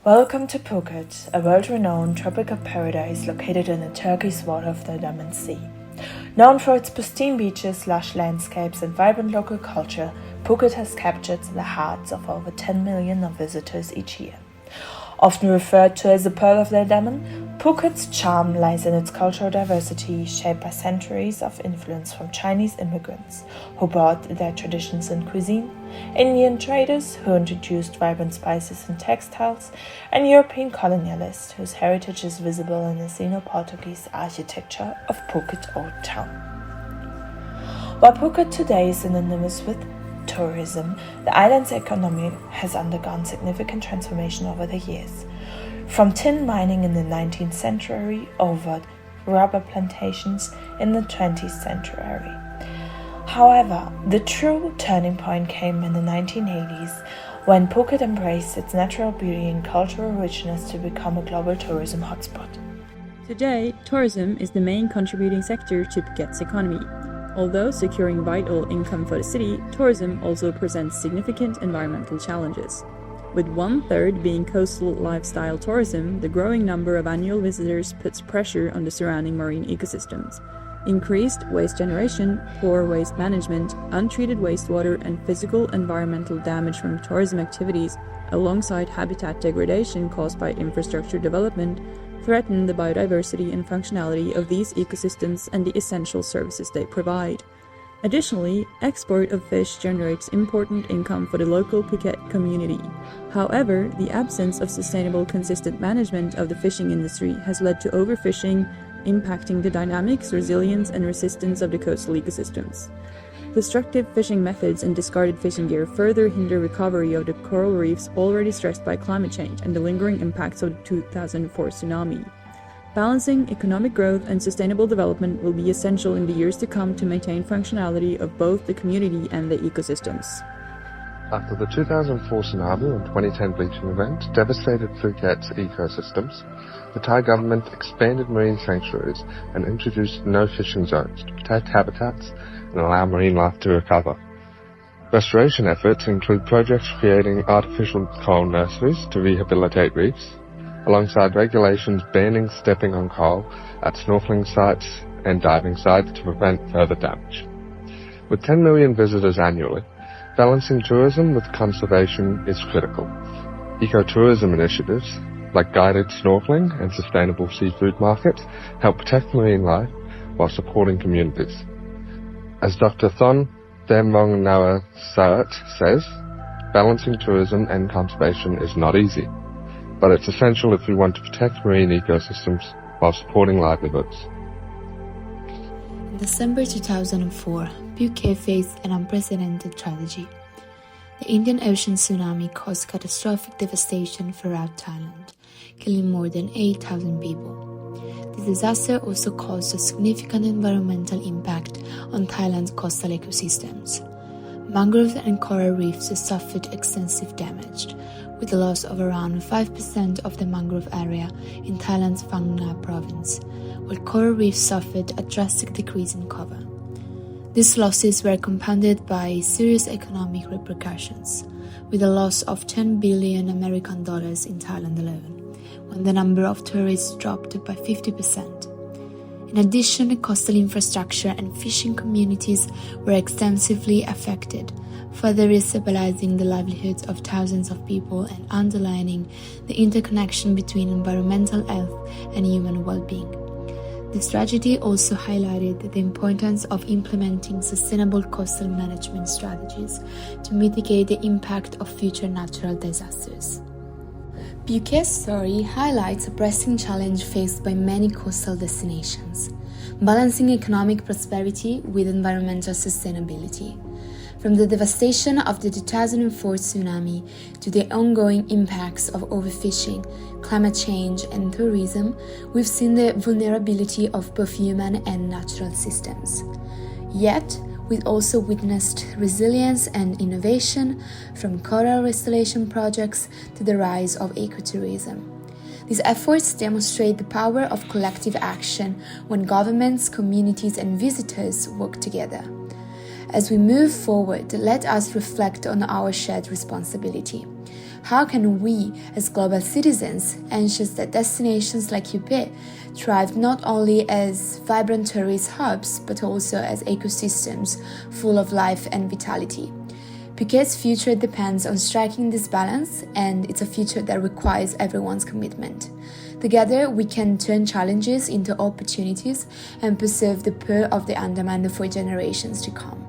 Welcome to Phuket, a world-renowned tropical paradise located in the turquoise water of the Andaman Sea. Known for its pristine beaches, lush landscapes, and vibrant local culture, Phuket has captured the hearts of over 10 million of visitors each year. Often referred to as the Pearl of the Andaman, Phuket's charm lies in its cultural diversity, shaped by centuries of influence from Chinese immigrants who brought their traditions and cuisine, Indian traders who introduced vibrant spices and textiles, and European colonialists whose heritage is visible in the Sino-Portuguese architecture of Phuket Old Town. While Phuket today is synonymous with tourism, the island's economy has undergone significant transformation over the years. From tin mining in the 19th century over rubber plantations in the 20th century. However, the true turning point came in the 1980s when Phuket embraced its natural beauty and cultural richness to become a global tourism hotspot. Today, tourism is the main contributing sector to Phuket's economy. Although securing vital income for the city, tourism also presents significant environmental challenges. With 1/3 being coastal lifestyle tourism, the growing number of annual visitors puts pressure on the surrounding marine ecosystems. Increased waste generation, poor waste management, untreated wastewater, and physical environmental damage from tourism activities, alongside habitat degradation caused by infrastructure development, threaten the biodiversity and functionality of these ecosystems and the essential services they provide. Additionally, export of fish generates important income for the local Phuket community. However, the absence of sustainable, consistent management of the fishing industry has led to overfishing, impacting the dynamics, resilience, and resistance of the coastal ecosystems. Destructive fishing methods and discarded fishing gear further hinder recovery of the coral reefs already stressed by climate change and the lingering impacts of the 2004 tsunami. Balancing economic growth and sustainable development will be essential in the years to come to maintain functionality of both the community and the ecosystems. After the 2004 tsunami and 2010 bleaching event devastated Phuket's ecosystems, the Thai government expanded marine sanctuaries and introduced no fishing zones to protect habitats and allow marine life to recover. Restoration efforts include projects creating artificial coral nurseries to rehabilitate reefs, alongside regulations banning stepping on coral at snorkeling sites and diving sites to prevent further damage. With 10 million visitors annually, balancing tourism with conservation is critical. Ecotourism initiatives like guided snorkeling and sustainable seafood markets help protect marine life while supporting communities. As Dr. Thon Demong Noah Sart says, balancing tourism and conservation is not easy, but it's essential if we want to protect marine ecosystems while supporting livelihoods. In December 2004, Phuket faced an unprecedented tragedy. The Indian Ocean tsunami caused catastrophic devastation throughout Thailand, killing more than 8,000 people. The disaster also caused a significant environmental impact on Thailand's coastal ecosystems. Mangroves and coral reefs suffered extensive damage, with the loss of around 5% of the mangrove area in Thailand's Phang Nga province, while coral reefs suffered a drastic decrease in cover. These losses were compounded by serious economic repercussions, with a loss of $10 billion in Thailand alone, when the number of tourists dropped by 50%. In addition, coastal infrastructure and fishing communities were extensively affected, further destabilizing the livelihoods of thousands of people and underlining the interconnection between environmental health and human well-being. This tragedy also highlighted the importance of implementing sustainable coastal management strategies to mitigate the impact of future natural disasters. Phuket's story highlights a pressing challenge faced by many coastal destinations, balancing economic prosperity with environmental sustainability. From the devastation of the 2004 tsunami to the ongoing impacts of overfishing, climate change, and tourism, we've seen the vulnerability of both human and natural systems. Yet, we've also witnessed resilience and innovation, from coral restoration projects to the rise of ecotourism. These efforts demonstrate the power of collective action when governments, communities, and visitors work together. As we move forward, let us reflect on our shared responsibility. How can we, as global citizens, ensure that destinations like Phuket thrive not only as vibrant tourist hubs, but also as ecosystems full of life and vitality? Phuket's future depends on striking this balance, and it's a future that requires everyone's commitment. Together, we can turn challenges into opportunities and preserve the pearl of the Andaman for generations to come.